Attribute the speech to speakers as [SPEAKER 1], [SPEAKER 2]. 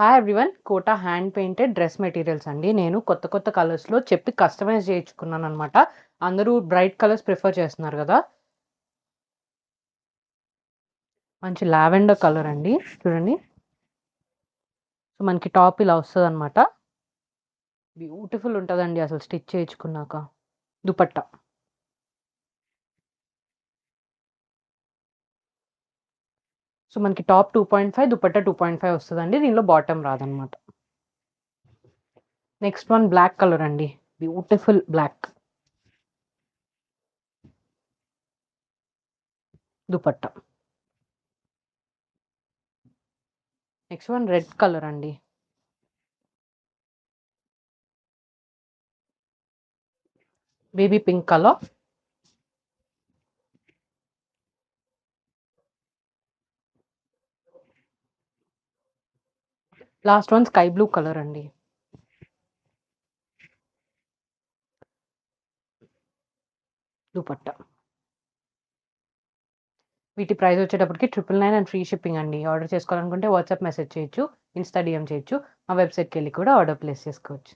[SPEAKER 1] Hi everyone. Kota hand painted dress materials అండి. నేను కొత్త కలర్స్‌లో చెప్పి కస్టమైజ్ చేయించుకున్నాననమాట. అందరూ బ్రైట్ కలర్స్ ప్రిఫర్ చేస్తున్నారు గదా! మంచి లావెండర్ కలర్ అండి. చూడండి. సో, మనకి టాప్ ఇలా వస్తదనమాట. బ్యూటిఫుల్ ఉంటదండి అసలు స్టిచ్ చేయించుకున్నాక. దుపట్టా. సో, మనకి టాప్ 2.5 దుపట్టా 2.5 వస్తదండి. దీనిలో బాటమ్ రాదనమాట. నెక్స్ట్ వన్ బ్లాక్ కలర్ అండి. Beautiful black. Dupatta. Next one red colour అండి. Baby pink colour. Last one sky blue colour అండి. దుపట్టా. వీటి ప్రైస్ వచ్చేటప్పటికి 999 అండ్ ఫ్రీ షిప్పింగ్ అండి. ఆర్డర్ చేసుకోవాలనుకుంటే వాట్సాప్ మెసేజ్ చేయొచ్చు, ఇన్స్టా డీఎం చేయొచ్చు. మా వెబ్‌సైట్‌కెళ్ళి కూడా ఆర్డర్ ప్లేస్ చేసుకోవచ్చు.